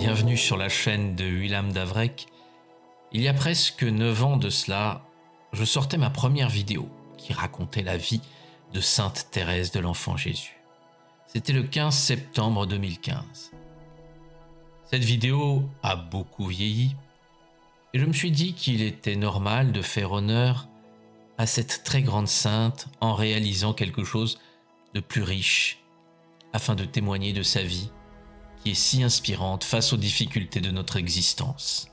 Bienvenue sur la chaîne de William Davrec. Il y a presque 9 ans de cela, je sortais ma première vidéo qui racontait la vie de Sainte Thérèse de l'Enfant Jésus. C'était le 15 septembre 2015. Cette vidéo a beaucoup vieilli et je me suis dit qu'il était normal de faire honneur à cette très grande sainte en réalisant quelque chose de plus riche afin de témoigner de sa vie qui est si inspirante face aux difficultés de notre existence.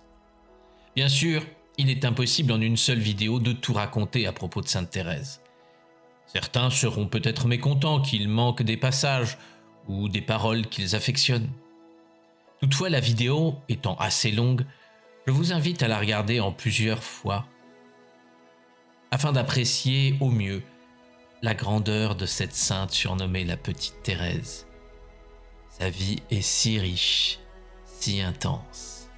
Bien sûr, il est impossible en une seule vidéo de tout raconter à propos de Sainte Thérèse. Certains seront peut-être mécontents qu'il manque des passages ou des paroles qu'ils affectionnent. Toutefois, la vidéo étant assez longue, je vous invite à la regarder en plusieurs fois afin d'apprécier au mieux la grandeur de cette sainte surnommée la Petite Thérèse. Sa vie est si riche, si intense.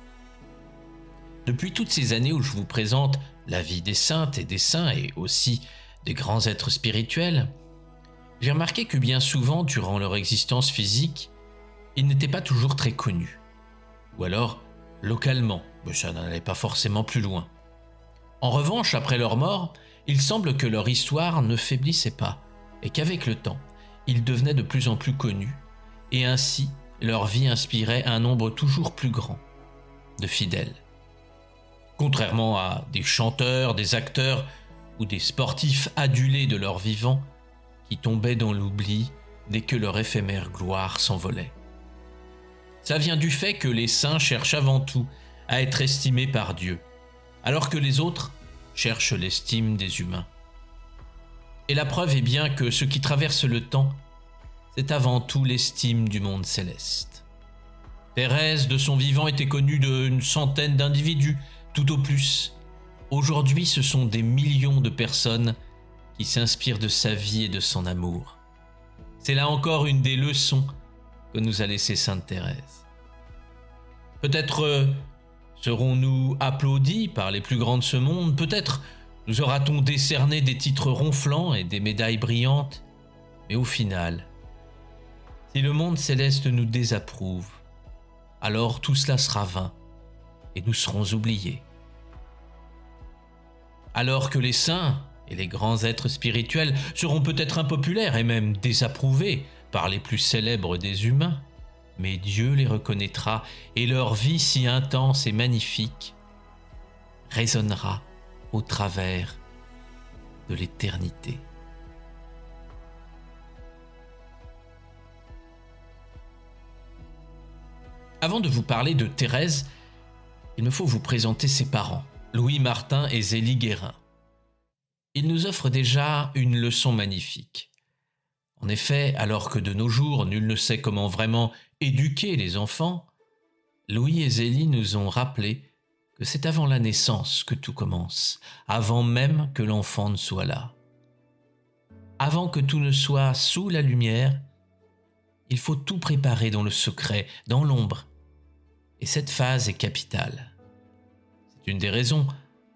Depuis toutes ces années où je vous présente la vie des saintes et des saints et aussi des grands êtres spirituels, j'ai remarqué que bien souvent, durant leur existence physique, ils n'étaient pas toujours très connus. Ou alors, localement, mais ça n'allait pas forcément plus loin. En revanche, après leur mort, il semble que leur histoire ne faiblissait pas et qu'avec le temps, ils devenaient de plus en plus connus et ainsi leur vie inspirait un nombre toujours plus grand de fidèles. Contrairement à des chanteurs, des acteurs ou des sportifs adulés de leur vivant qui tombaient dans l'oubli dès que leur éphémère gloire s'envolait. Ça vient du fait que les saints cherchent avant tout à être estimés par Dieu, alors que les autres cherchent l'estime des humains. Et la preuve est bien que ce qui traverse le temps, c'est avant tout l'estime du monde céleste. Thérèse, de son vivant, était connue d'une centaine d'individus, tout au plus. Aujourd'hui, ce sont des millions de personnes qui s'inspirent de sa vie et de son amour. C'est là encore une des leçons que nous a laissées Sainte Thérèse. Peut-être serons-nous applaudis par les plus grands de ce monde, peut-être nous aura-t-on décerné des titres ronflants et des médailles brillantes, mais au final, si le monde céleste nous désapprouve, alors tout cela sera vain et nous serons oubliés. Alors que les saints et les grands êtres spirituels seront peut-être impopulaires et même désapprouvés par les plus célèbres des humains, mais Dieu les reconnaîtra et leur vie si intense et magnifique résonnera au travers de l'éternité. Avant de vous parler de Thérèse, il me faut vous présenter ses parents, Louis Martin et Zélie Guérin. Ils nous offrent déjà une leçon magnifique. En effet, alors que de nos jours, nul ne sait comment vraiment éduquer les enfants, Louis et Zélie nous ont rappelé que c'est avant la naissance que tout commence, avant même que l'enfant ne soit là. Avant que tout ne soit sous la lumière, il faut tout préparer dans le secret, dans l'ombre. Et cette phase est capitale. C'est une des raisons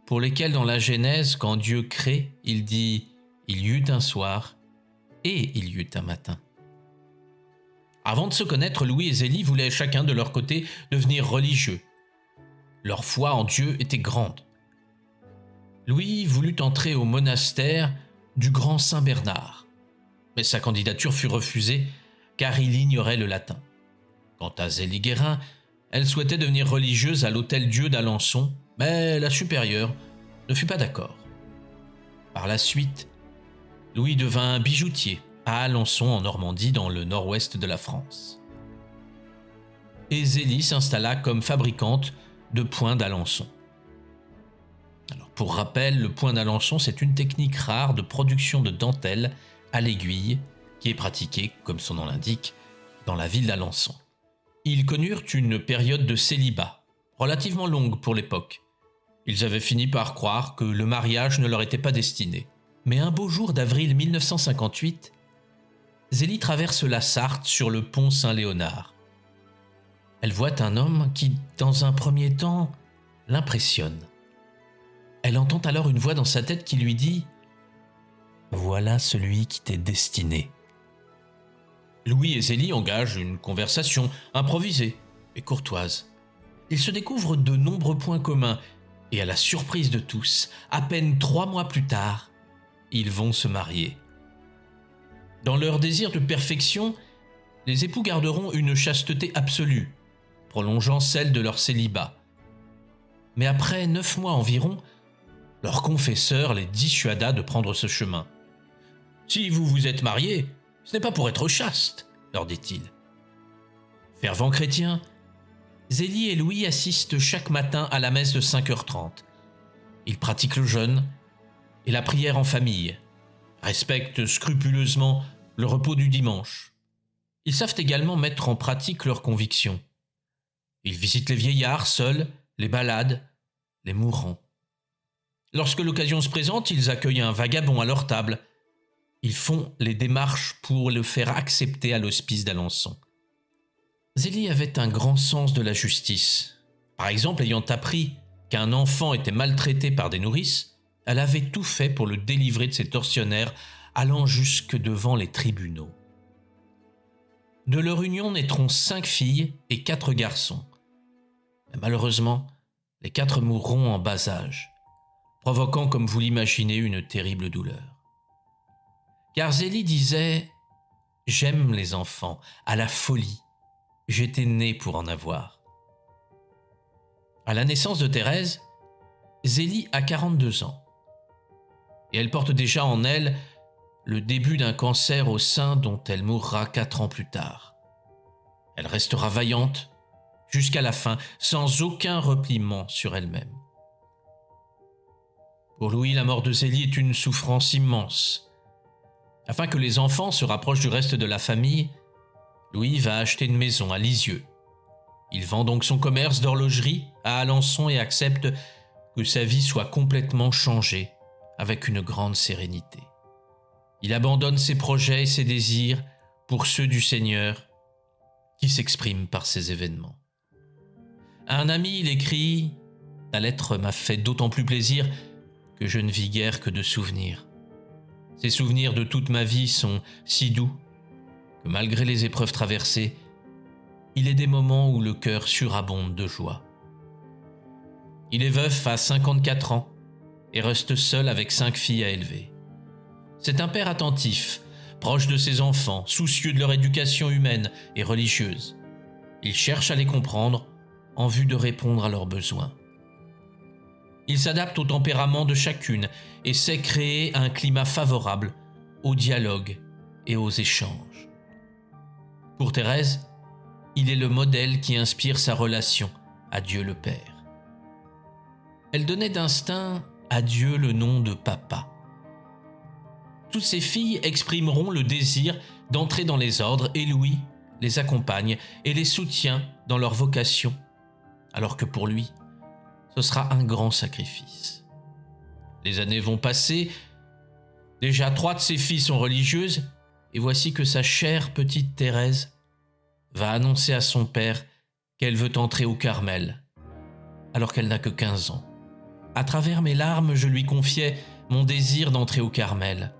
pour lesquelles dans la Genèse, quand Dieu crée, il dit « Il y eut un soir et il y eut un matin ». Avant de se connaître, Louis et Zélie voulaient chacun de leur côté devenir religieux. Leur foi en Dieu était grande. Louis voulut entrer au monastère du grand Saint Bernard, mais sa candidature fut refusée car il ignorait le latin. Quant à Zélie Guérin, elle souhaitait devenir religieuse à l'Hôtel-Dieu d'Alençon, mais la supérieure ne fut pas d'accord. Par la suite, Louis devint bijoutier à Alençon en Normandie, dans le nord-ouest de la France. Et Zélie s'installa comme fabricante de points d'Alençon. Alors, pour rappel, le point d'Alençon, c'est une technique rare de production de dentelle à l'aiguille qui est pratiquée, comme son nom l'indique, dans la ville d'Alençon. Ils connurent une période de célibat, relativement longue pour l'époque. Ils avaient fini par croire que le mariage ne leur était pas destiné. Mais un beau jour d'avril 1958, Zélie traverse la Sarthe sur le pont Saint-Léonard. Elle voit un homme qui, dans un premier temps, l'impressionne. Elle entend alors une voix dans sa tête qui lui dit « Voilà celui qui t'est destiné ». Louis et Zélie engagent une conversation improvisée. et courtoise. Ils se découvrent de nombreux points communs et à la surprise de tous, à peine 3 mois plus tard, ils vont se marier. Dans leur désir de perfection, les époux garderont une chasteté absolue, prolongeant celle de leur célibat. Mais après 9 mois environ, leur confesseur les dissuada de prendre ce chemin. « Si vous vous êtes mariés, ce n'est pas pour être chaste, leur dit-il. » Fervents chrétiens, Zélie et Louis assistent chaque matin à la messe de 5h30. Ils pratiquent le jeûne et la prière en famille, respectent scrupuleusement le repos du dimanche. Ils savent également mettre en pratique leurs convictions. Ils visitent les vieillards seuls, les malades, les mourants. Lorsque l'occasion se présente, ils accueillent un vagabond à leur table. Ils font les démarches pour le faire accepter à l'hospice d'Alençon. Zélie avait un grand sens de la justice. Par exemple, ayant appris qu'un enfant était maltraité par des nourrices, elle avait tout fait pour le délivrer de ses tortionnaires, allant jusque devant les tribunaux. De leur union naîtront 5 filles et 4 garçons. Mais malheureusement, les 4 mourront en bas âge, provoquant, comme vous l'imaginez, une terrible douleur. Car Zélie disait « J'aime les enfants, à la folie. J'étais né pour en avoir. » À la naissance de Thérèse, Zélie a 42 ans. Et elle porte déjà en elle le début d'un cancer au sein dont elle mourra 4 ans plus tard. Elle restera vaillante jusqu'à la fin, sans aucun repliement sur elle-même. Pour Louis, la mort de Zélie est une souffrance immense. Afin que les enfants se rapprochent du reste de la famille, Louis va acheter une maison à Lisieux. Il vend donc son commerce d'horlogerie à Alençon et accepte que sa vie soit complètement changée avec une grande sérénité. Il abandonne ses projets et ses désirs pour ceux du Seigneur qui s'expriment par ces événements. À un ami, il écrit « Ta lettre m'a fait d'autant plus plaisir que je ne vis guère que de souvenirs. Ces souvenirs de toute ma vie sont si doux que malgré les épreuves traversées, il est des moments où le cœur surabonde de joie. Il est veuf à 54 ans et reste seul avec 5 filles à élever. C'est un père attentif, proche de ses enfants, soucieux de leur éducation humaine et religieuse. Il cherche à les comprendre en vue de répondre à leurs besoins. Il s'adapte au tempérament de chacune et sait créer un climat favorable au dialogue et aux échanges. Pour Thérèse, il est le modèle qui inspire sa relation à Dieu le Père. Elle donnait d'instinct à Dieu le nom de Papa. Toutes ses filles exprimeront le désir d'entrer dans les ordres et Louis les accompagne et les soutient dans leur vocation, alors que pour lui, ce sera un grand sacrifice. Les années vont passer, déjà 3 de ses filles sont religieuses, et voici que sa chère petite Thérèse va annoncer à son père qu'elle veut entrer au Carmel, alors qu'elle n'a que 15 ans. À travers mes larmes, je lui confiais mon désir d'entrer au Carmel.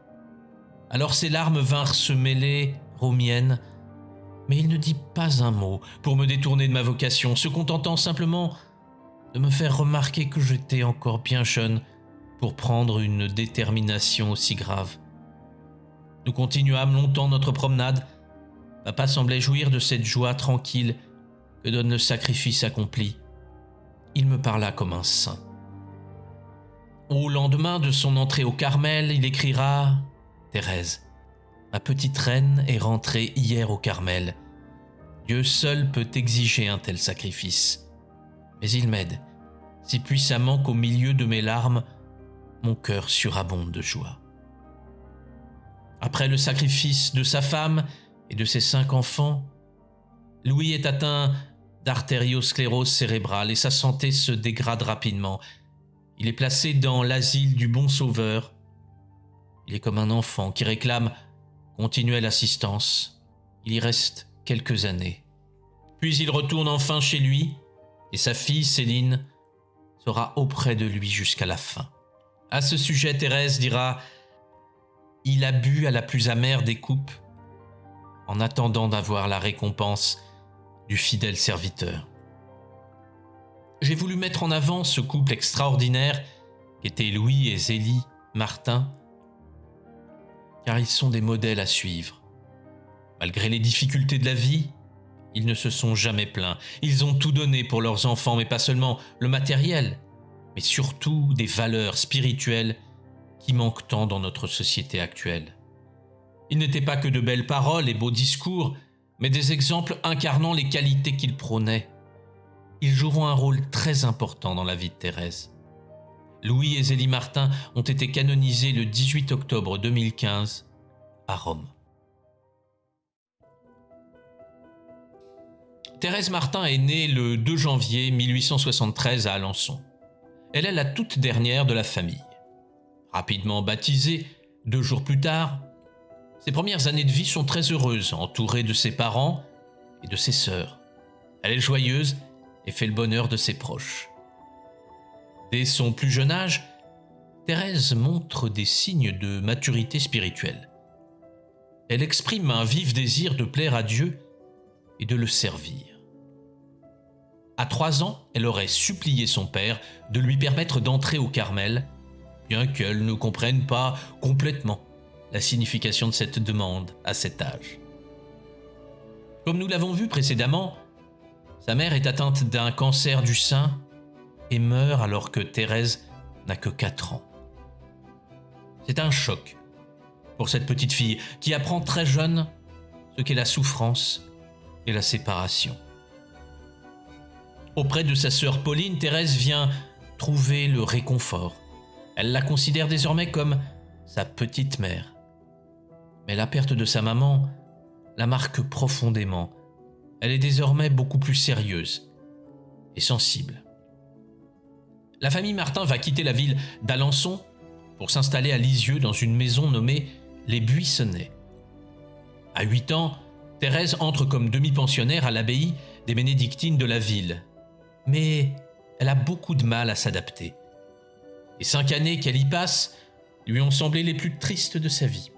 Alors ses larmes vinrent se mêler aux miennes, mais il ne dit pas un mot pour me détourner de ma vocation, se contentant simplement de me faire remarquer que j'étais encore bien jeune pour prendre une détermination aussi grave. Nous continuâmes longtemps notre promenade. Papa semblait jouir de cette joie tranquille que donne le sacrifice accompli. Il me parla comme un saint. Au lendemain de son entrée au Carmel, il écrira « Thérèse, ma petite reine est rentrée hier au Carmel. Dieu seul peut exiger un tel sacrifice. Mais il m'aide si puissamment qu'au milieu de mes larmes, mon cœur surabonde de joie. » Après le sacrifice de sa femme et de ses 5 enfants, Louis est atteint d'artériosclérose cérébrale et sa santé se dégrade rapidement. Il est placé dans l'asile du Bon Sauveur. Il est comme un enfant qui réclame continuelle assistance. Il y reste quelques années. Puis il retourne enfin chez lui et sa fille Céline sera auprès de lui jusqu'à la fin. À ce sujet, Thérèse dira « Il a bu à la plus amère des coupes en attendant d'avoir la récompense du fidèle serviteur. » j'ai voulu mettre en avant ce couple extraordinaire qu'étaient Louis et Zélie Martin, car ils sont des modèles à suivre. Malgré les difficultés de la vie, ils ne se sont jamais plaints. Ils ont tout donné pour leurs enfants, mais pas seulement le matériel, mais surtout des valeurs spirituelles qui manquent tant dans notre société actuelle. Ils n'étaient pas que de belles paroles et beaux discours, mais des exemples incarnant les qualités qu'ils prônaient. Ils joueront un rôle très important dans la vie de Thérèse. Louis et Zélie Martin ont été canonisés le 18 octobre 2015 à Rome. Thérèse Martin est née le 2 janvier 1873 à Alençon. Elle est la toute dernière de la famille. Rapidement baptisée, 2 jours plus tard, ses premières années de vie sont très heureuses, entourée de ses parents et de ses sœurs. Elle est joyeuse et fait le bonheur de ses proches. Dès son plus jeune âge, Thérèse montre des signes de maturité spirituelle. Elle exprime un vif désir de plaire à Dieu et de le servir. À 3 ans, elle aurait supplié son père de lui permettre d'entrer au Carmel, bien qu'elle ne comprenne pas complètement la signification de cette demande à cet âge. Comme nous l'avons vu précédemment, sa mère est atteinte d'un cancer du sein et meurt alors que Thérèse n'a que 4 ans. C'est un choc pour cette petite fille qui apprend très jeune ce qu'est la souffrance et la séparation. Auprès de sa sœur Pauline, Thérèse vient trouver le réconfort. Elle la considère désormais comme sa petite mère. Mais la perte de sa maman la marque profondément. Elle est désormais beaucoup plus sérieuse et sensible. La famille Martin va quitter la ville d'Alençon pour s'installer à Lisieux dans une maison nommée Les Buissonnets. À 8 ans, Thérèse entre comme demi-pensionnaire à l'abbaye des Bénédictines de la ville. Mais elle a beaucoup de mal à s'adapter. Les 5 années qu'elle y passe lui ont semblé les plus tristes de sa vie.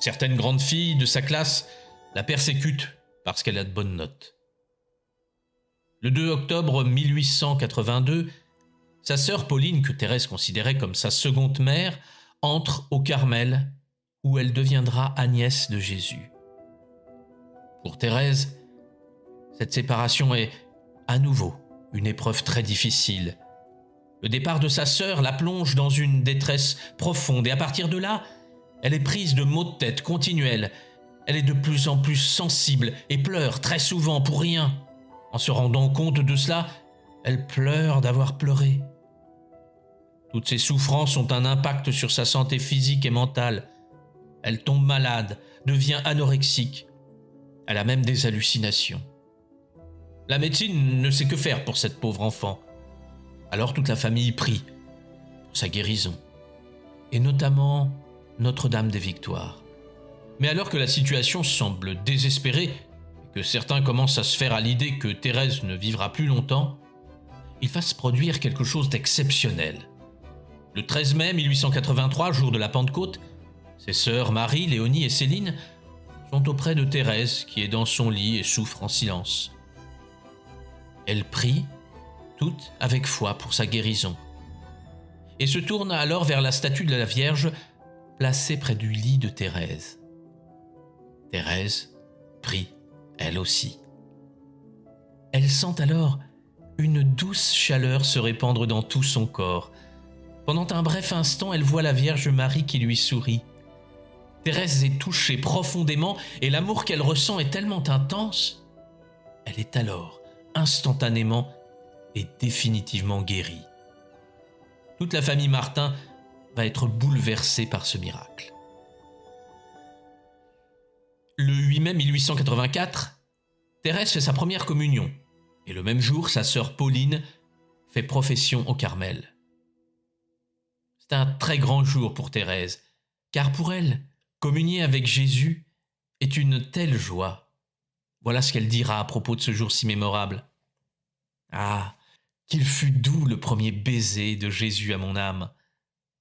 Certaines grandes filles de sa classe la persécutent parce qu'elle a de bonnes notes. Le 2 octobre 1882, sa sœur Pauline, que Thérèse considérait comme sa seconde mère, entre au Carmel, où elle deviendra Agnès de Jésus. Pour Thérèse, cette séparation est à nouveau une épreuve très difficile. Le départ de sa sœur la plonge dans une détresse profonde et à partir de là, elle est prise de maux de tête continuels. Elle est de plus en plus sensible et pleure très souvent pour rien. En se rendant compte de cela, elle pleure d'avoir pleuré. Toutes ces souffrances ont un impact sur sa santé physique et mentale. Elle tombe malade, devient anorexique. Elle a même des hallucinations. La médecine ne sait que faire pour cette pauvre enfant. Alors toute la famille prie pour sa guérison, et notamment Notre-Dame des Victoires. Mais alors que la situation semble désespérée, et que certains commencent à se faire à l'idée que Thérèse ne vivra plus longtemps, il va se produire quelque chose d'exceptionnel. Le 13 mai 1883, jour de la Pentecôte, ses sœurs Marie, Léonie et Céline sont auprès de Thérèse qui est dans son lit et souffre en silence. Elle prie, toutes avec foi pour sa guérison, et se tourne alors vers la statue de la Vierge placée près du lit de Thérèse. Thérèse prie, elle aussi. Elle sent alors une douce chaleur se répandre dans tout son corps. Pendant un bref instant, elle voit la Vierge Marie qui lui sourit. Thérèse est touchée profondément et l'amour qu'elle ressent est tellement intense. Elle est alors instantanément et définitivement guérie. Toute la famille Martin va être bouleversée par ce miracle. Le 8 mai 1884, Thérèse fait sa première communion et le même jour, sa sœur Pauline fait profession au Carmel. C'est un très grand jour pour Thérèse, car pour elle, communier avec Jésus est une telle joie. Voilà ce qu'elle dira à propos de ce jour si mémorable. « Ah, qu'il fut doux le premier baiser de Jésus à mon âme.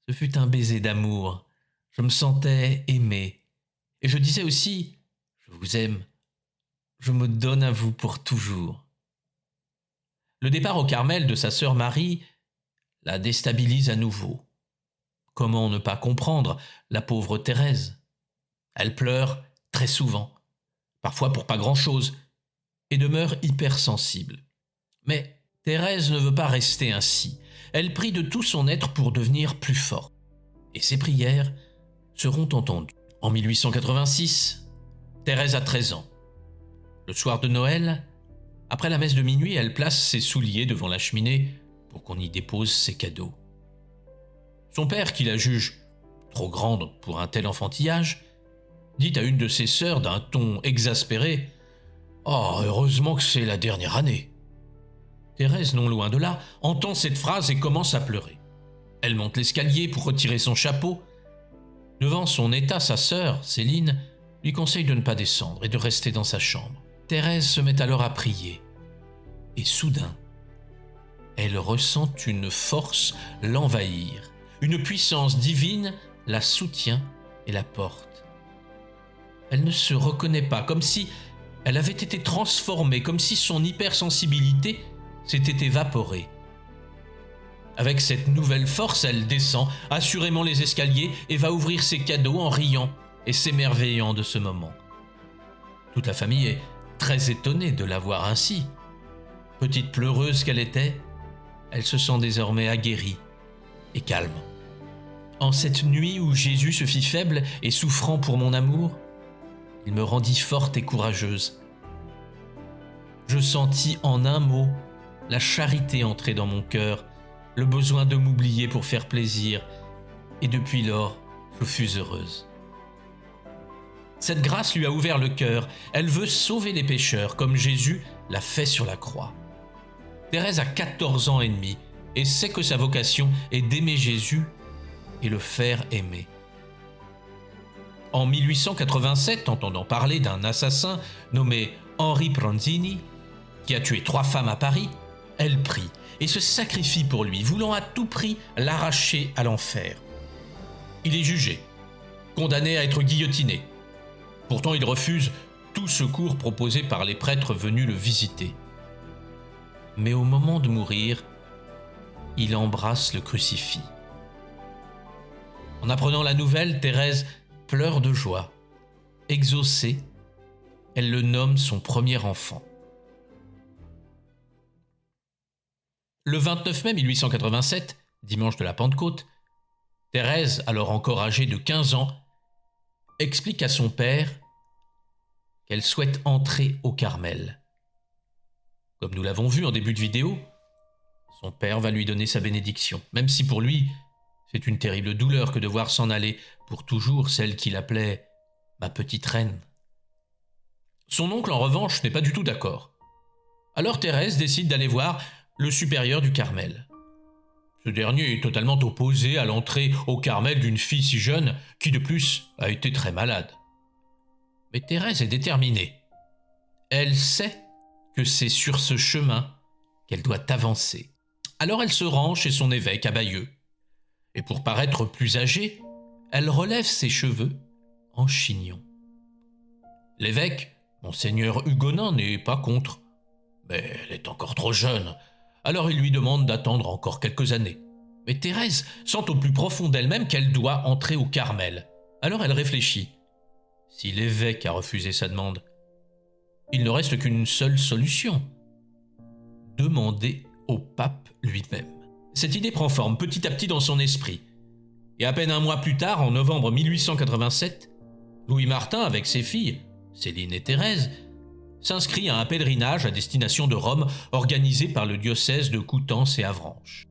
Ce fut un baiser d'amour. Je me sentais aimé. Et je disais aussi, je vous aime. Je me donne à vous pour toujours. » Le départ au Carmel de sa sœur Marie la déstabilise à nouveau. Comment ne pas comprendre la pauvre Thérèse? Elle pleure très souvent, parfois pour pas grand-chose, et demeure hypersensible. Mais Thérèse ne veut pas rester ainsi. Elle prie de tout son être pour devenir plus forte. Et ses prières seront entendues. En 1886, Thérèse a 13 ans. Le soir de Noël, après la messe de minuit, elle place ses souliers devant la cheminée pour qu'on y dépose ses cadeaux. Son père, qui la juge trop grande pour un tel enfantillage, dit à une de ses sœurs d'un ton exaspéré « Oh, heureusement que c'est la dernière année !» Thérèse, non loin de là, entend cette phrase et commence à pleurer. Elle monte l'escalier pour retirer son chapeau. Devant son état, sa sœur, Céline, lui conseille de ne pas descendre et de rester dans sa chambre. Thérèse se met alors à prier. Et soudain, elle ressent une force l'envahir. Une puissance divine la soutient et la porte. Elle ne se reconnaît pas, comme si elle avait été transformée, comme si son hypersensibilité s'était évaporée. Avec cette nouvelle force, elle descend assurément les escaliers et va ouvrir ses cadeaux en riant et s'émerveillant de ce moment. Toute la famille est très étonnée de la voir ainsi. Petite pleureuse qu'elle était, elle se sent désormais aguerrie et calme. En cette nuit où Jésus se fit faible et souffrant pour mon amour, il me rendit forte et courageuse. Je sentis en un mot la charité entrer dans mon cœur, le besoin de m'oublier pour faire plaisir, et depuis lors, je fus heureuse. Cette grâce lui a ouvert le cœur, elle veut sauver les pécheurs comme Jésus l'a fait sur la croix. Thérèse a 14 ans et demi et sait que sa vocation est d'aimer Jésus et le faire aimer. En 1887, entendant parler d'un assassin nommé Henri Pranzini, qui a tué 3 femmes à Paris, elle prie et se sacrifie pour lui, voulant à tout prix l'arracher à l'enfer. Il est jugé, condamné à être guillotiné. Pourtant, il refuse tout secours proposé par les prêtres venus le visiter. Mais au moment de mourir, il embrasse le crucifix. En apprenant la nouvelle, Thérèse pleure de joie. Exaucée, elle le nomme son premier enfant. Le 29 mai 1887, dimanche de la Pentecôte, Thérèse, alors encore âgée de 15 ans, explique à son père qu'elle souhaite entrer au Carmel. Comme nous l'avons vu en début de vidéo, son père va lui donner sa bénédiction, même si pour lui, c'est une terrible douleur que de voir s'en aller pour toujours celle qu'il appelait « ma petite reine ». Son oncle, en revanche, n'est pas du tout d'accord. Alors Thérèse décide d'aller voir le supérieur du Carmel. Ce dernier est totalement opposé à l'entrée au Carmel d'une fille si jeune qui, de plus, a été très malade. Mais Thérèse est déterminée. Elle sait que c'est sur ce chemin qu'elle doit avancer. Alors elle se rend chez son évêque à Bayeux. Et pour paraître plus âgée, elle relève ses cheveux en chignon. L'évêque, monseigneur Hugonin, n'est pas contre. Mais elle est encore trop jeune. Alors il lui demande d'attendre encore quelques années. Mais Thérèse sent au plus profond d'elle-même qu'elle doit entrer au Carmel. Alors elle réfléchit. Si l'évêque a refusé sa demande, il ne reste qu'une seule solution. Demander au pape lui-même. Cette idée prend forme petit à petit dans son esprit. Et à peine un mois plus tard, en novembre 1887, Louis Martin, avec ses filles, Céline et Thérèse, s'inscrit à un pèlerinage à destination de Rome organisé par le diocèse de Coutances et Avranches.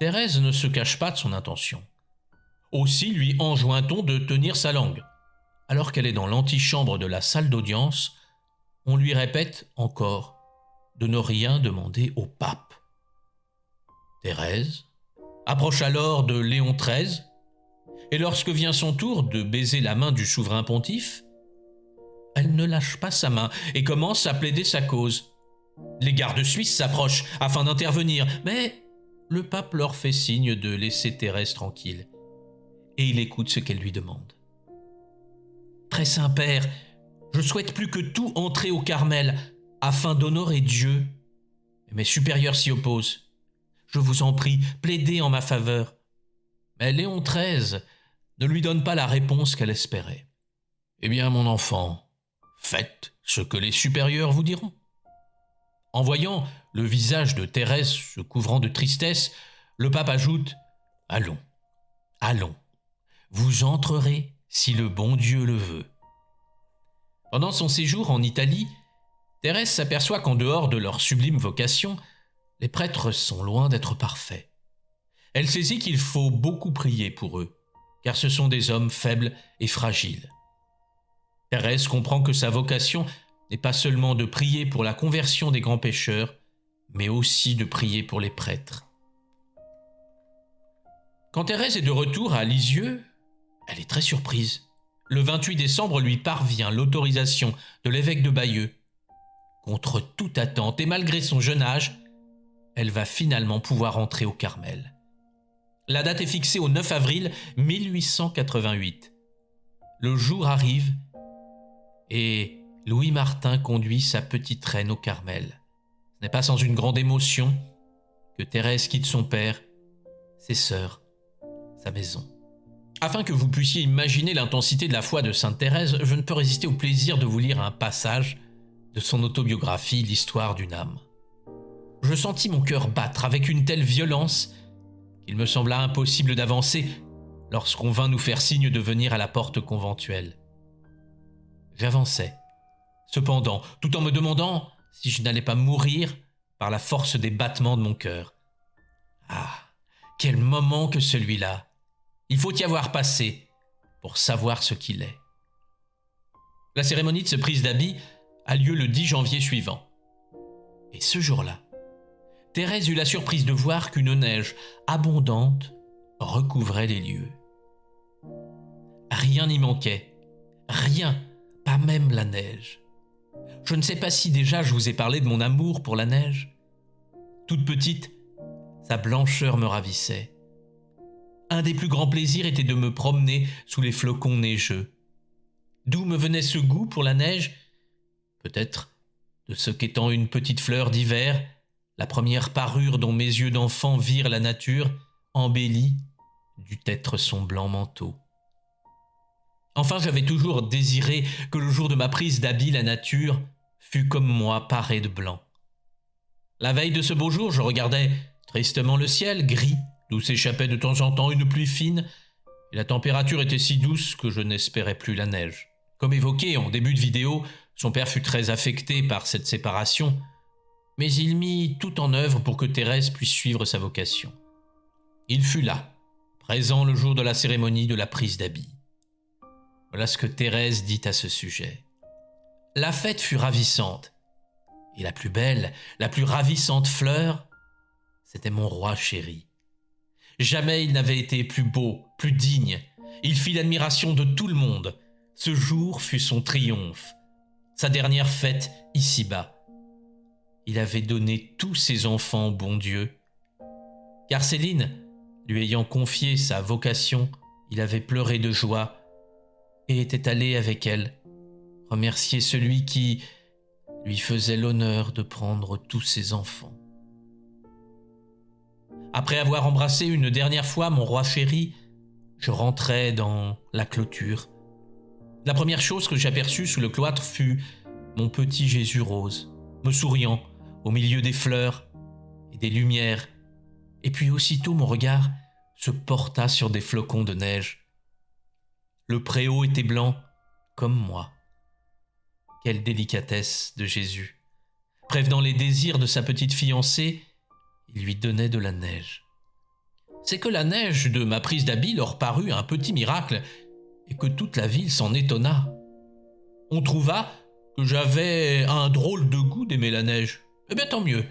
Thérèse ne se cache pas de son intention. Aussi lui enjoint-on de tenir sa langue. Alors qu'elle est dans l'antichambre de la salle d'audience, on lui répète encore de ne rien demander au pape. Thérèse approche alors de Léon XIII, et lorsque vient son tour de baiser la main du souverain pontife, elle ne lâche pas sa main et commence à plaider sa cause. Les gardes suisses s'approchent afin d'intervenir, mais le pape leur fait signe de laisser Thérèse tranquille, et il écoute ce qu'elle lui demande. « Très saint Père, je souhaite plus que tout entrer au Carmel afin d'honorer Dieu Mes supérieurs s'y opposent. Je vous en prie, plaidez en ma faveur. Mais Léon XIII ne lui donne pas la réponse qu'elle espérait. Eh bien, mon enfant, faites ce que les supérieurs vous diront. En voyant le visage de Thérèse se couvrant de tristesse, le pape ajoute « Allons, allons, vous entrerez si le bon Dieu le veut. » Pendant son séjour en Italie, Thérèse s'aperçoit qu'en dehors de leur sublime vocation, les prêtres sont loin d'être parfaits. Elle saisit qu'il faut beaucoup prier pour eux, car ce sont des hommes faibles et fragiles. Thérèse comprend que sa vocation n'est pas seulement de prier pour la conversion des grands pécheurs, mais aussi de prier pour les prêtres. Quand Thérèse est de retour à Lisieux, elle est très surprise. Le 28 décembre lui parvient l'autorisation de l'évêque de Bayeux. Contre toute attente et malgré son jeune âge, elle va finalement pouvoir entrer au Carmel. La date est fixée au 9 avril 1888. Le jour arrive et Louis Martin conduit sa petite reine au Carmel. Ce n'est pas sans une grande émotion que Thérèse quitte son père, ses sœurs, sa maison. Afin que vous puissiez imaginer l'intensité de la foi de Sainte Thérèse, je ne peux résister au plaisir de vous lire un passage de son autobiographie, L'histoire d'une âme. Je sentis mon cœur battre avec une telle violence qu'il me sembla impossible d'avancer lorsqu'on vint nous faire signe de venir à la porte conventuelle. J'avançais, cependant, tout en me demandant si je n'allais pas mourir par la force des battements de mon cœur. Ah, quel moment que celui-là! Il faut y avoir passé pour savoir ce qu'il est. La cérémonie de cette prise d'habit a lieu le 10 janvier suivant. Et ce jour-là, Thérèse eut la surprise de voir qu'une neige abondante recouvrait les lieux. Rien n'y manquait, rien, pas même la neige. Je ne sais pas si déjà je vous ai parlé de mon amour pour la neige. Toute petite, sa blancheur me ravissait. Un des plus grands plaisirs était de me promener sous les flocons neigeux. D'où me venait ce goût pour la neige? Peut-être de ce qu'étant une petite fleur d'hiver, la première parure dont mes yeux d'enfant virent la nature, embellie, dut être son blanc manteau. Enfin, j'avais toujours désiré que le jour de ma prise d'habit, la nature fût comme moi parée de blanc. La veille de ce beau jour, je regardais tristement le ciel gris, d'où s'échappait de temps en temps une pluie fine, et la température était si douce que je n'espérais plus la neige. Comme évoqué en début de vidéo, son père fut très affecté par cette séparation, mais il mit tout en œuvre pour que Thérèse puisse suivre sa vocation. Il fut là, présent le jour de la cérémonie de la prise d'habit. Voilà ce que Thérèse dit à ce sujet. « La fête fut ravissante, et la plus belle, la plus ravissante fleur, c'était mon roi chéri. Jamais il n'avait été plus beau, plus digne. Il fit l'admiration de tout le monde. Ce jour fut son triomphe, sa dernière fête ici-bas. Il avait donné tous ses enfants au bon Dieu. Car Céline, lui ayant confié sa vocation, il avait pleuré de joie et était allé avec elle remercier celui qui lui faisait l'honneur de prendre tous ses enfants. Après avoir embrassé une dernière fois mon roi chéri, je rentrai dans la clôture. La première chose que j'aperçus sous le cloître fut mon petit Jésus rose, me souriant au milieu des fleurs et des lumières, et puis aussitôt mon regard se porta sur des flocons de neige. Le préau était blanc, comme moi. Quelle délicatesse de Jésus! Prévenant les désirs de sa petite fiancée, il lui donnait de la neige. C'est que la neige de ma prise d'habit leur parut un petit miracle et que toute la ville s'en étonna. On trouva que j'avais un drôle de goût d'aimer la neige. Eh bien, tant mieux.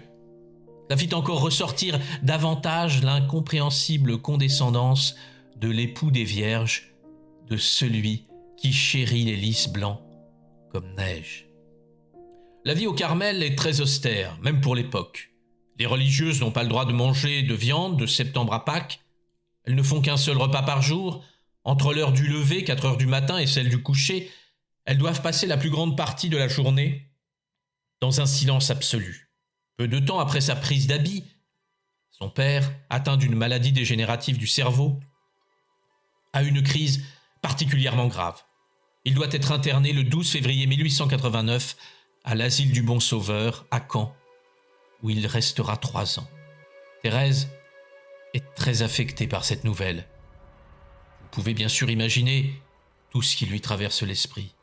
Ça fit encore ressortir davantage l'incompréhensible condescendance de l'époux des vierges, de celui qui chérit les lys blancs comme neige. La vie au Carmel est très austère, même pour l'époque. Les religieuses n'ont pas le droit de manger de viande de septembre à Pâques. Elles ne font qu'un seul repas par jour. Entre l'heure du lever, 4 heures du matin, et celle du coucher, elles doivent passer la plus grande partie de la journée dans un silence absolu. Peu de temps après sa prise d'habit, son père, atteint d'une maladie dégénérative du cerveau, a une crise particulièrement grave. Il doit être interné le 12 février 1889 à l'asile du Bon Sauveur à Caen, où il restera 3 ans. Thérèse est très affectée par cette nouvelle. Vous pouvez bien sûr imaginer tout ce qui lui traverse l'esprit.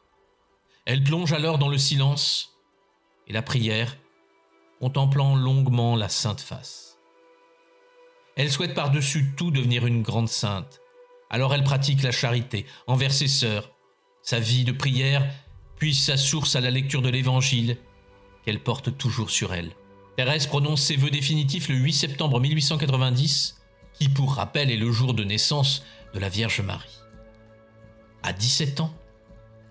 Elle plonge alors dans le silence et la prière, contemplant longuement la Sainte Face. Elle souhaite par-dessus tout devenir une grande sainte. Alors elle pratique la charité envers ses sœurs. Sa vie de prière puise sa source à la lecture de l'Évangile qu'elle porte toujours sur elle. Thérèse prononce ses vœux définitifs le 8 septembre 1890, qui pour rappel est le jour de naissance de la Vierge Marie. À 17 ans,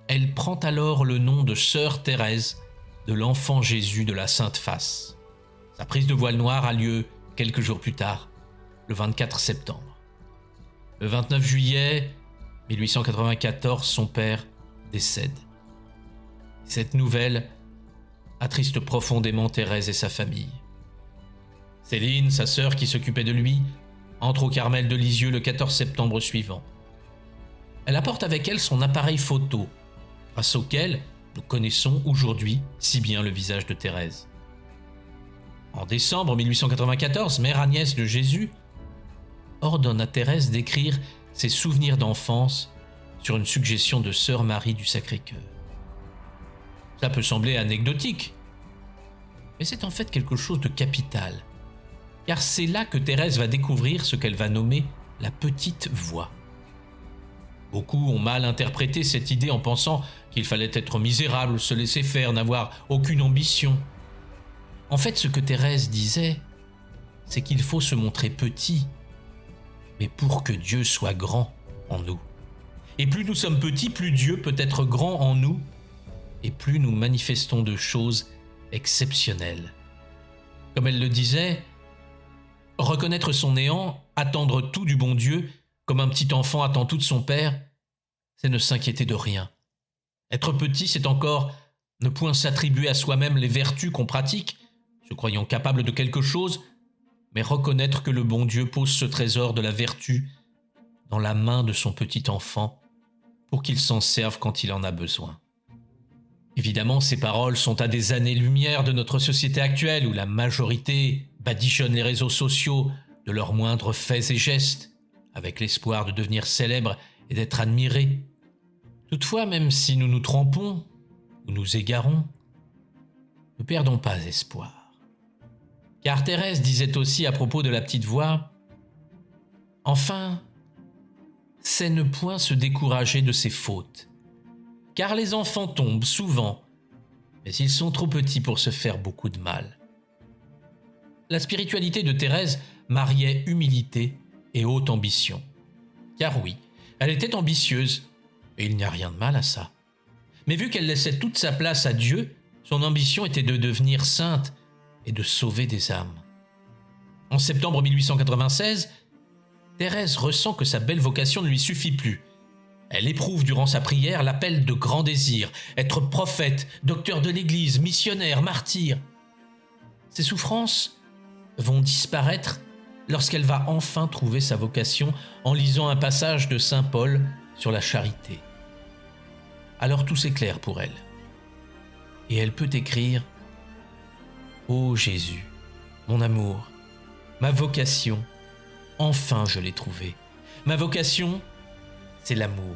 elle prend alors le nom de Sœur Thérèse de l'Enfant Jésus de la Sainte Face. Sa prise de voile noir a lieu quelques jours plus tard, le 24 septembre. Le 29 juillet 1894, son père décède. Cette nouvelle attriste profondément Thérèse et sa famille. Céline, sa sœur qui s'occupait de lui, entre au Carmel de Lisieux le 14 septembre suivant. Elle apporte avec elle son appareil photo, grâce auquel nous connaissons aujourd'hui si bien le visage de Thérèse. En décembre 1894, Mère Agnès de Jésus ordonne à Thérèse d'écrire ses souvenirs d'enfance sur une suggestion de Sœur Marie du Sacré-Cœur. Ça peut sembler anecdotique, mais c'est en fait quelque chose de capital, car c'est là que Thérèse va découvrir ce qu'elle va nommer la petite voix. Beaucoup ont mal interprété cette idée en pensant qu'il fallait être misérable, se laisser faire, n'avoir aucune ambition. En fait, ce que Thérèse disait, c'est qu'il faut se montrer petit, mais pour que Dieu soit grand en nous. Et plus nous sommes petits, plus Dieu peut être grand en nous, et plus nous manifestons de choses exceptionnelles. Comme elle le disait, reconnaître son néant, attendre tout du bon Dieu, comme un petit enfant attend tout de son père, c'est ne s'inquiéter de rien. Être petit, c'est encore ne point s'attribuer à soi-même les vertus qu'on pratique, se croyant capable de quelque chose, mais reconnaître que le bon Dieu pose ce trésor de la vertu dans la main de son petit enfant pour qu'il s'en serve quand il en a besoin. Évidemment, ces paroles sont à des années-lumière de notre société actuelle où la majorité badigeonne les réseaux sociaux de leurs moindres faits et gestes, avec l'espoir de devenir célèbre et d'être admiré. Toutefois, même si nous nous trompons ou nous égarons, ne perdons pas espoir. Car Thérèse disait aussi à propos de la petite voix, « Enfin, c'est ne point se décourager de ses fautes, car les enfants tombent souvent, mais ils sont trop petits pour se faire beaucoup de mal. » La spiritualité de Thérèse mariait humilité et haute ambition. Car oui, elle était ambitieuse, et il n'y a rien de mal à ça. Mais vu qu'elle laissait toute sa place à Dieu, son ambition était de devenir sainte et de sauver des âmes. En septembre 1896, Thérèse ressent que sa belle vocation ne lui suffit plus. Elle éprouve durant sa prière l'appel de grands désirs, être prophète, docteur de l'Église, missionnaire, martyr. Ses souffrances vont disparaître lorsqu'elle va enfin trouver sa vocation en lisant un passage de saint Paul sur la charité. Alors tout s'éclaire pour elle. Et elle peut écrire « Ô Jésus, mon amour, ma vocation, enfin je l'ai trouvée. Ma vocation, c'est l'amour.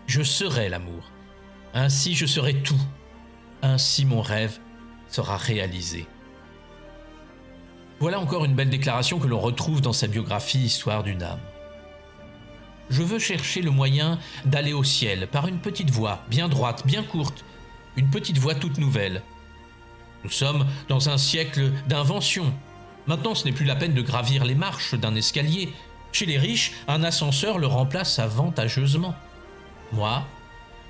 Je serai l'amour. Ainsi je serai tout. Ainsi mon rêve sera réalisé. » Voilà encore une belle déclaration que l'on retrouve dans sa biographie Histoire d'une âme. Je veux chercher le moyen d'aller au ciel par une petite voie, bien droite, bien courte, une petite voie toute nouvelle. Nous sommes dans un siècle d'invention. Maintenant, ce n'est plus la peine de gravir les marches d'un escalier. Chez les riches, un ascenseur le remplace avantageusement. Moi,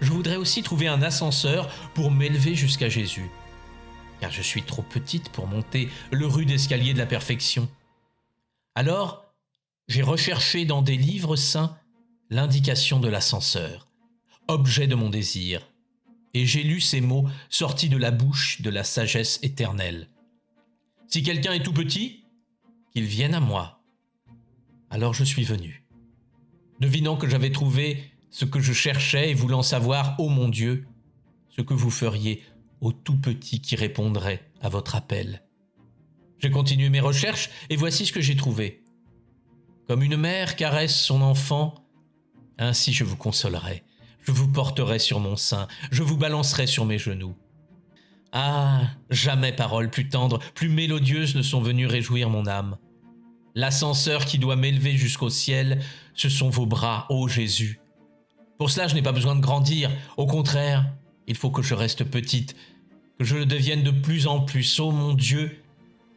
je voudrais aussi trouver un ascenseur pour m'élever jusqu'à Jésus, car je suis trop petite pour monter le rude escalier de la perfection. Alors, j'ai recherché dans des livres saints l'indication de l'ascenseur, objet de mon désir, et j'ai lu ces mots sortis de la bouche de la sagesse éternelle. Si quelqu'un est tout petit, qu'il vienne à moi. » Alors je suis venu, devinant que j'avais trouvé ce que je cherchais et voulant savoir, ô mon Dieu, ce que vous feriez au tout petit qui répondrait à votre appel. J'ai continué mes recherches et voici ce que j'ai trouvé. Comme une mère caresse son enfant, ainsi je vous consolerai, je vous porterai sur mon sein, je vous balancerai sur mes genoux. Ah, jamais paroles plus tendres, plus mélodieuses ne sont venues réjouir mon âme. L'ascenseur qui doit m'élever jusqu'au ciel, ce sont vos bras, ô Jésus. Pour cela, je n'ai pas besoin de grandir. Au contraire, il faut que je reste petite, que je le devienne de plus en plus. Ô mon Dieu,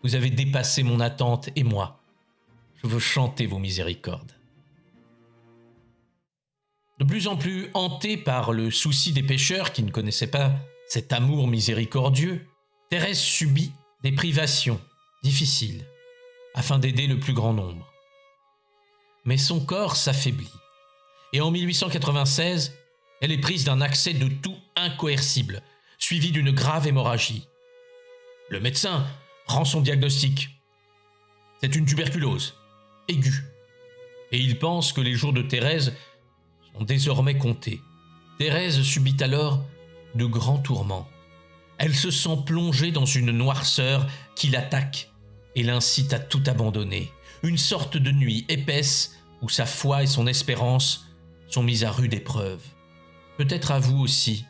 vous avez dépassé mon attente et moi, je veux chanter vos miséricordes. De plus en plus hantée par le souci des pécheurs qui ne connaissaient pas cet amour miséricordieux, Thérèse subit des privations difficiles afin d'aider le plus grand nombre. Mais son corps s'affaiblit et en 1896, elle est prise d'un accès de toux incoercible, suivi d'une grave hémorragie. Le médecin rend son diagnostic. C'est une tuberculose aiguë et il pense que les jours de Thérèse sont désormais comptés. Thérèse subit alors de grands tourments. Elle se sent plongée dans une noirceur qui l'attaque et l'incite à tout abandonner. Une sorte de nuit épaisse où sa foi et son espérance sont mises à rude épreuve. Peut-être à vous aussi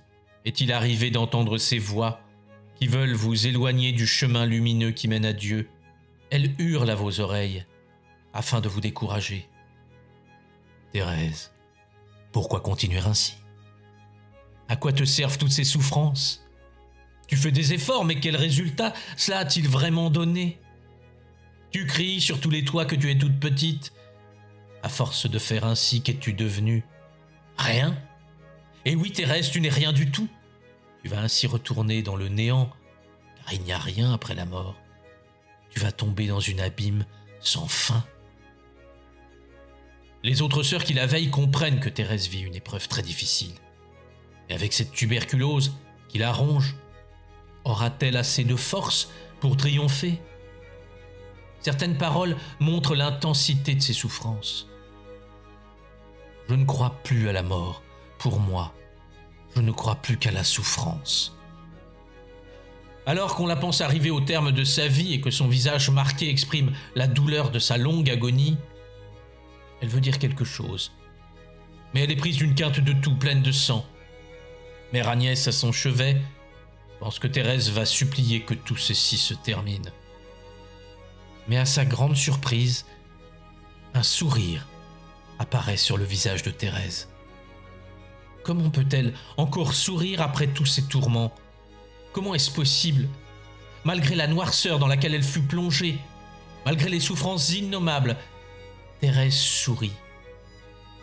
est-il arrivé d'entendre ces voix qui veulent vous éloigner du chemin lumineux qui mène à Dieu. Elles hurlent à vos oreilles afin de vous décourager. Thérèse, pourquoi continuer ainsi? À quoi te servent toutes ces souffrances? Tu fais des efforts, mais quel résultat cela a-t-il vraiment donné? Tu cries sur tous les toits que tu es toute petite. À force de faire ainsi, qu'es-tu devenue? Rien. Et oui, Thérèse, tu n'es rien du tout. Tu vas ainsi retourner dans le néant, car il n'y a rien après la mort. Tu vas tomber dans une abîme sans fin. Les autres sœurs qui la veillent comprennent que Thérèse vit une épreuve très difficile. Et avec cette tuberculose qui la ronge, aura-t-elle assez de force pour triompher? Certaines paroles montrent l'intensité de ses souffrances. Je ne crois plus à la mort. Pour moi, je ne crois plus qu'à la souffrance. Alors qu'on la pense arriver au terme de sa vie et que son visage marqué exprime la douleur de sa longue agonie, elle veut dire quelque chose. Mais elle est prise d'une quinte de toux pleine de sang. Mère Agnès, à son chevet, pense que Thérèse va supplier que tout ceci se termine. Mais à sa grande surprise, un sourire apparaît sur le visage de Thérèse. Comment peut-elle encore sourire après tous ces tourments? Comment est-ce possible? Malgré la noirceur dans laquelle elle fut plongée, malgré les souffrances innommables, Thérèse sourit,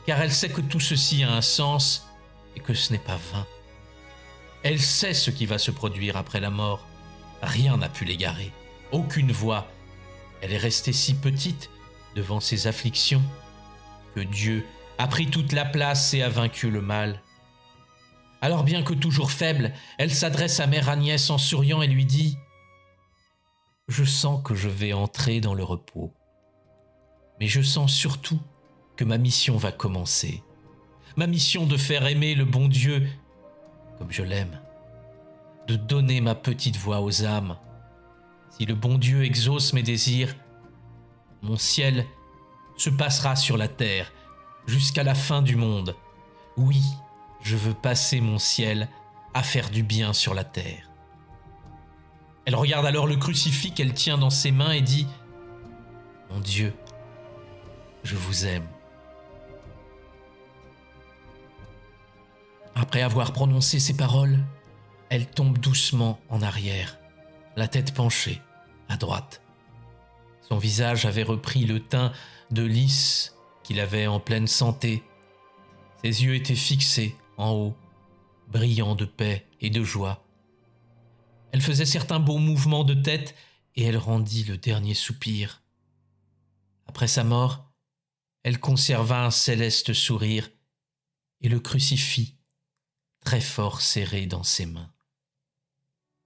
car elle sait que tout ceci a un sens et que ce n'est pas vain. Elle sait ce qui va se produire après la mort. Rien n'a pu l'égarer, aucune voix. Elle est restée si petite devant ses afflictions que Dieu a pris toute la place et a vaincu le mal. Alors bien que toujours faible, elle s'adresse à Mère Agnès en souriant et lui dit « Je sens que je vais entrer dans le repos, mais je sens surtout que ma mission va commencer. Ma mission de faire aimer le bon Dieu comme je l'aime, de donner ma petite voix aux âmes. Si le bon Dieu exauce mes désirs, mon ciel se passera sur la terre jusqu'à la fin du monde. Oui, je veux passer mon ciel à faire du bien sur la terre. » Elle regarde alors le crucifix qu'elle tient dans ses mains et dit « Mon Dieu, je vous aime. » Après avoir prononcé ces paroles, elle tombe doucement en arrière, la tête penchée, à droite. Son visage avait repris le teint de lys qu'il avait en pleine santé. Ses yeux étaient fixés en haut, brillants de paix et de joie. Elle faisait certains beaux mouvements de tête et elle rendit le dernier soupir. Après sa mort, elle conserva un céleste sourire et le crucifix très fort serré dans ses mains.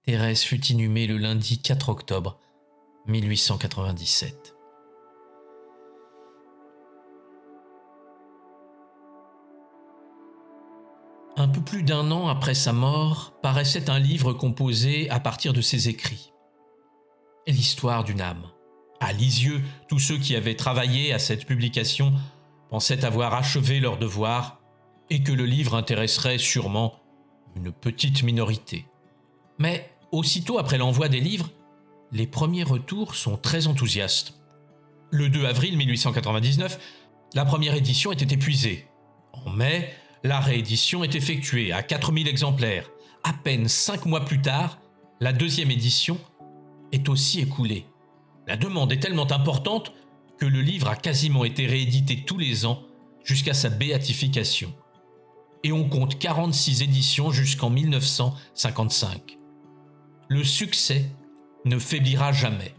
Thérèse fut inhumée le lundi 4 octobre 1897. Un peu plus d'un an après sa mort, paraissait un livre composé à partir de ses écrits. L'histoire d'une âme. À Lisieux, tous ceux qui avaient travaillé à cette publication pensaient avoir achevé leur devoir et que le livre intéresserait sûrement une petite minorité. Mais aussitôt après l'envoi des livres, les premiers retours sont très enthousiastes. Le 2 avril 1899, la première édition était épuisée. En mai, la réédition est effectuée à 4000 exemplaires. À peine 5 mois plus tard, la deuxième édition est aussi écoulée. La demande est tellement importante que le livre a quasiment été réédité tous les ans jusqu'à sa béatification. Et on compte 46 éditions jusqu'en 1955. Le succès ne faiblira jamais.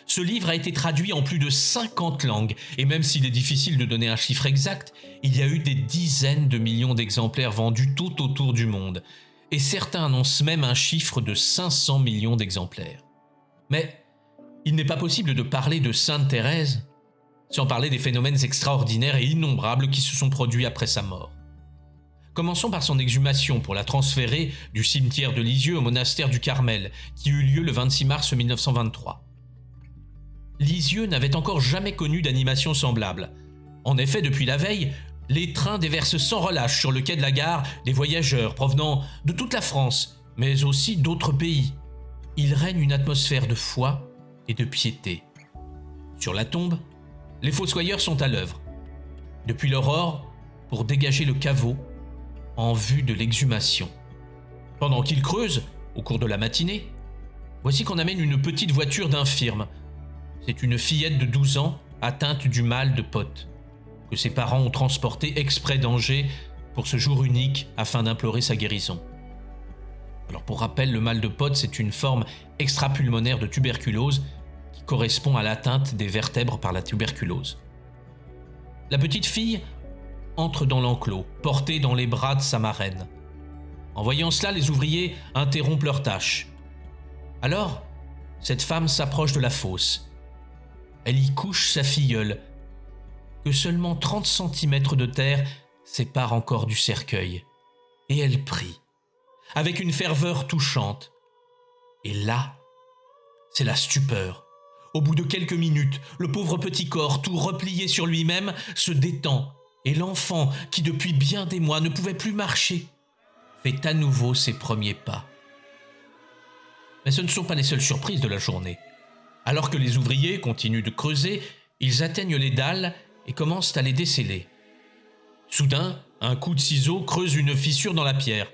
Ce livre a été traduit en plus de 50 langues, et même s'il est difficile de donner un chiffre exact, il y a eu des dizaines de millions d'exemplaires vendus tout autour du monde, et certains annoncent même un chiffre de 500 millions d'exemplaires. Mais il n'est pas possible de parler de Sainte Thérèse sans parler des phénomènes extraordinaires et innombrables qui se sont produits après sa mort. Commençons par son exhumation pour la transférer du cimetière de Lisieux au monastère du Carmel, qui eut lieu le 26 mars 1923. Lisieux n'avait encore jamais connu d'animation semblable. En effet, depuis la veille, les trains déversent sans relâche sur le quai de la gare des voyageurs provenant de toute la France, mais aussi d'autres pays. Il règne une atmosphère de foi et de piété. Sur la tombe, les fossoyeurs sont à l'œuvre. Depuis l'aurore, pour dégager le caveau, en vue de l'exhumation. Pendant qu'ils creusent, au cours de la matinée, voici qu'on amène une petite voiture d'infirme. C'est une fillette de 12 ans atteinte du mal de Pott, que ses parents ont transportée exprès d'Angers pour ce jour unique afin d'implorer sa guérison. Alors pour rappel, le mal de Pott, c'est une forme extrapulmonaire de tuberculose qui correspond à l'atteinte des vertèbres par la tuberculose. La petite fille entre dans l'enclos, portée dans les bras de sa marraine. En voyant cela, les ouvriers interrompent leurs tâches. Alors, cette femme s'approche de la fosse. Elle y couche sa filleule, que seulement 30 centimètres de terre séparent encore du cercueil. Et elle prie, avec une ferveur touchante. Et là, c'est la stupeur. Au bout de quelques minutes, le pauvre petit corps, tout replié sur lui-même, se détend. Et l'enfant, qui depuis bien des mois ne pouvait plus marcher, fait à nouveau ses premiers pas. Mais ce ne sont pas les seules surprises de la journée. Alors que les ouvriers continuent de creuser, ils atteignent les dalles et commencent à les desceller. Soudain, un coup de ciseau creuse une fissure dans la pierre.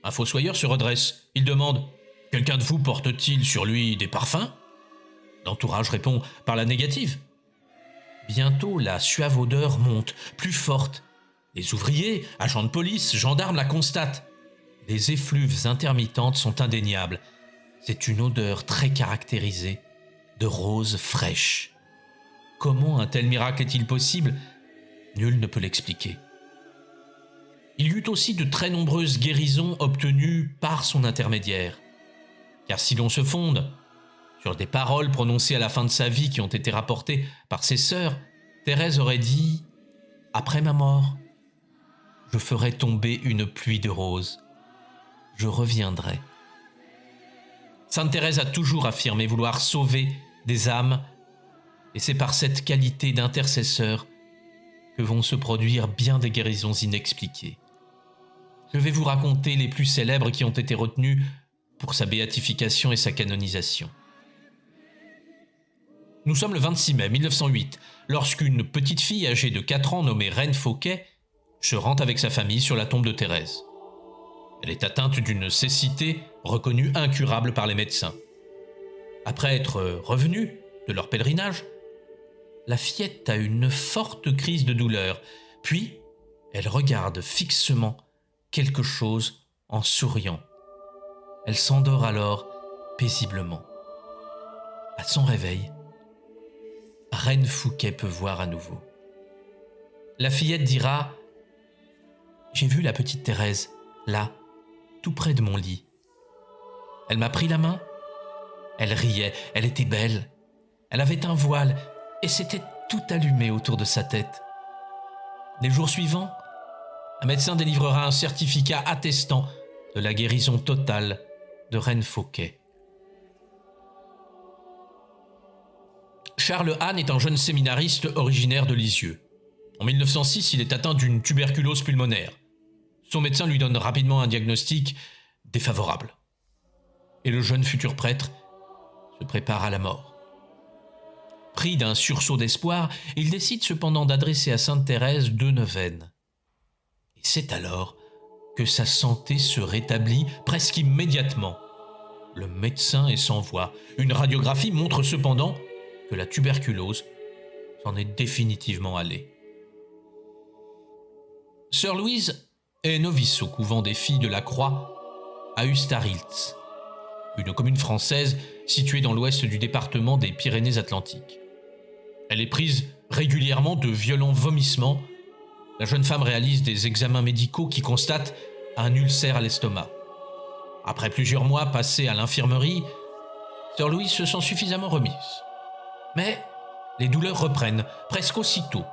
Un fossoyeur se redresse. Il demande « Quelqu'un de vous porte-t-il sur lui des parfums ?» L'entourage répond par la négative. Bientôt, la suave odeur monte, plus forte. Les ouvriers, agents de police, gendarmes la constatent. Les effluves intermittentes sont indéniables. C'est une odeur très caractérisée de rose fraîche. Comment un tel miracle est-il possible ? Nul ne peut l'expliquer. Il y eut aussi de très nombreuses guérisons obtenues par son intermédiaire. Car si l'on se fonde sur des paroles prononcées à la fin de sa vie qui ont été rapportées par ses sœurs, Thérèse aurait dit « Après ma mort, je ferai tomber une pluie de roses. Je reviendrai. » Sainte Thérèse a toujours affirmé vouloir sauver des âmes, et c'est par cette qualité d'intercesseur que vont se produire bien des guérisons inexpliquées. Je vais vous raconter les plus célèbres qui ont été retenues pour sa béatification et sa canonisation. Nous sommes le 26 mai 1908, lorsqu'une petite fille âgée de 4 ans nommée Reine Fouquet se rend avec sa famille sur la tombe de Thérèse. Elle est atteinte d'une cécité reconnue incurable par les médecins. Après être revenue de leur pèlerinage, la fillette a une forte crise de douleur, puis elle regarde fixement quelque chose en souriant. Elle s'endort alors paisiblement. À son réveil, Reine Fouquet peut voir à nouveau. La fillette dira « J'ai vu la petite Thérèse, là, tout près de mon lit. Elle m'a pris la main. Elle riait, elle était belle, Elle avait un voile et s'était tout allumé autour de sa tête. Les jours suivants, un médecin délivrera un certificat attestant de la guérison totale de Reine Fouquet. Charles Hahn est un jeune séminariste originaire de Lisieux. En 1906, il est atteint d'une tuberculose pulmonaire. Son médecin lui donne rapidement un diagnostic défavorable. Et le jeune futur prêtre se prépare à la mort. Pris d'un sursaut d'espoir, il décide cependant d'adresser à Sainte Thérèse 2 neuvaines. Et c'est alors que sa santé se rétablit presque immédiatement. Le médecin est sans voix. Une radiographie montre cependant que la tuberculose s'en est définitivement allée. Sœur Louise est novice au couvent des Filles de la Croix à Ustariltz, une commune française située dans l'ouest du département des Pyrénées-Atlantiques. Elle est prise régulièrement de violents vomissements. La jeune femme réalise des examens médicaux qui constatent un ulcère à l'estomac. Après plusieurs mois passés à l'infirmerie, Sœur Louise se sent suffisamment remise. Mais les douleurs reprennent presque aussitôt.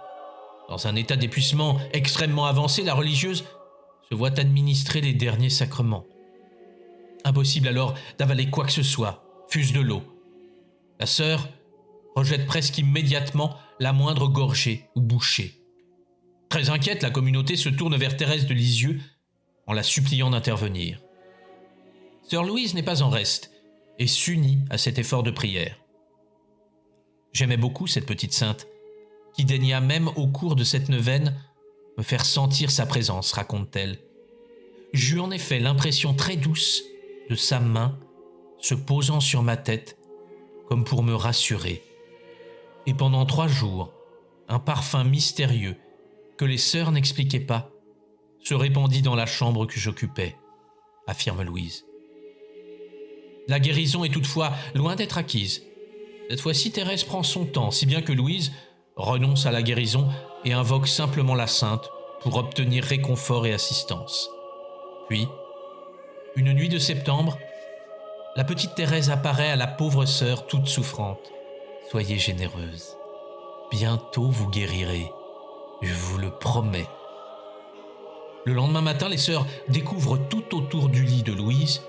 Dans un état d'épuisement extrêmement avancé, la religieuse se voit administrer les derniers sacrements. Impossible alors d'avaler quoi que ce soit, fût-ce de l'eau. La sœur rejette presque immédiatement la moindre gorgée ou bouchée. Très inquiète, la communauté se tourne vers Thérèse de Lisieux en la suppliant d'intervenir. Sœur Louise n'est pas en reste et s'unit à cet effort de prière. J'aimais beaucoup cette petite sainte, qui daigna même au cours de cette neuvaine me faire sentir sa présence, raconte-t-elle. J'eus en effet l'impression très douce de sa main se posant sur ma tête comme pour me rassurer. Et pendant 3 jours, un parfum mystérieux que les sœurs n'expliquaient pas se répandit dans la chambre que j'occupais, affirme Louise. La guérison est toutefois loin d'être acquise. Cette fois-ci, Thérèse prend son temps, si bien que Louise renonce à la guérison et invoque simplement la sainte pour obtenir réconfort et assistance. Puis, une nuit de septembre, la petite Thérèse apparaît à la pauvre sœur toute souffrante. « Soyez généreuse. Bientôt vous guérirez. Je vous le promets. » Le lendemain matin, les sœurs découvrent tout autour du lit de Louise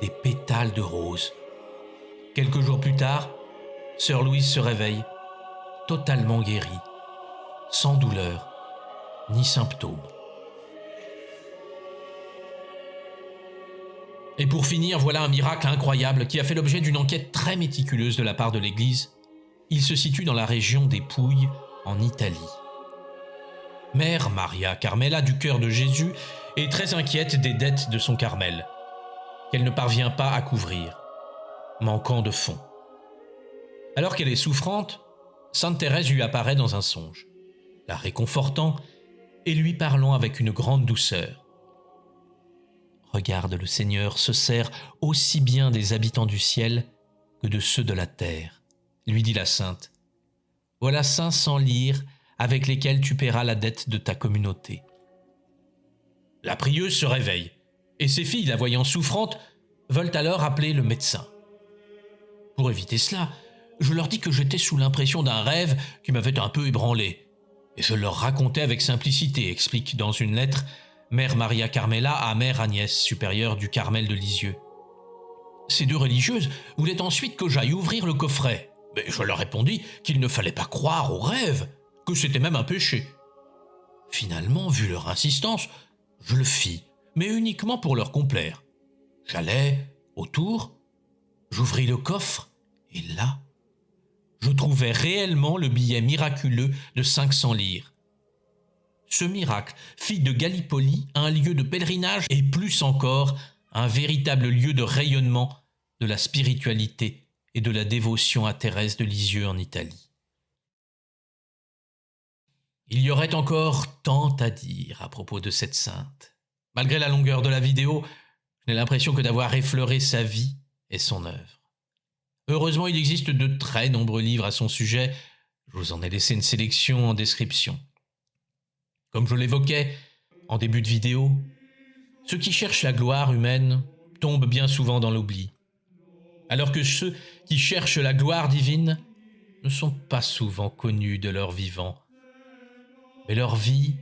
des pétales de rose. Quelques jours plus tard, sœur Louise se réveille, totalement guérie, sans douleur ni symptômes. Et pour finir, voilà un miracle incroyable qui a fait l'objet d'une enquête très méticuleuse de la part de l'Église. Il se situe dans la région des Pouilles, en Italie. Mère Maria Carmela du cœur de Jésus est très inquiète des dettes de son Carmel, qu'elle ne parvient pas à couvrir, manquant de fonds. Alors qu'elle est souffrante, Sainte Thérèse lui apparaît dans un songe, la réconfortant et lui parlant avec une grande douceur. « Regarde, le Seigneur se sert aussi bien des habitants du ciel que de ceux de la terre, » lui dit la sainte. « Voilà 500 lyres avec lesquels tu paieras la dette de ta communauté. » La prieuse se réveille, et ses filles, la voyant souffrante, veulent alors appeler le médecin. Pour éviter cela, je leur dis que j'étais sous l'impression d'un rêve qui m'avait un peu ébranlé. Et je leur racontais avec simplicité, explique dans une lettre Mère Maria Carmela à Mère Agnès, supérieure du Carmel de Lisieux. Ces 2 religieuses voulaient ensuite que j'aille ouvrir le coffret. Mais je leur répondis qu'il ne fallait pas croire aux rêves, que c'était même un péché. Finalement, vu leur insistance, je le fis, mais uniquement pour leur complaire. J'allais autour, j'ouvris le coffre, et là, je trouvais réellement le billet miraculeux de 500 lyres. Ce miracle fit de Gallipoli un lieu de pèlerinage et plus encore, un véritable lieu de rayonnement de la spiritualité et de la dévotion à Thérèse de Lisieux en Italie. Il y aurait encore tant à dire à propos de cette sainte. Malgré la longueur de la vidéo, j'ai l'impression que d'avoir effleuré sa vie et son œuvre. Heureusement, il existe de très nombreux livres à son sujet. Je vous en ai laissé une sélection en description. Comme je l'évoquais en début de vidéo, ceux qui cherchent la gloire humaine tombent bien souvent dans l'oubli, alors que ceux qui cherchent la gloire divine ne sont pas souvent connus de leur vivant, mais leur vie,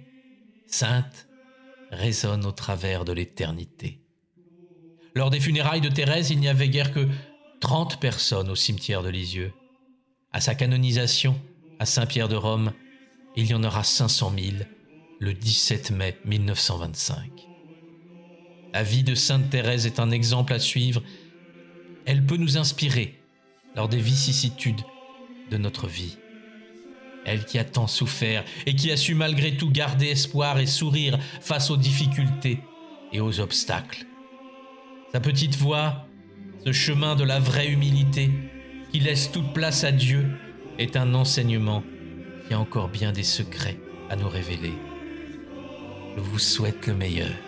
sainte, résonne au travers de l'éternité. Lors des funérailles de Thérèse, il n'y avait guère que 30 personnes au cimetière de Lisieux. À sa canonisation, à Saint-Pierre de Rome, il y en aura 500 000 le 17 mai 1925. La vie de Sainte Thérèse est un exemple à suivre. Elle peut nous inspirer lors des vicissitudes de notre vie. Elle qui a tant souffert et qui a su malgré tout garder espoir et sourire face aux difficultés et aux obstacles. Sa petite voix, ce chemin de la vraie humilité qui laisse toute place à Dieu, est un enseignement qui a encore bien des secrets à nous révéler. Je vous souhaite le meilleur.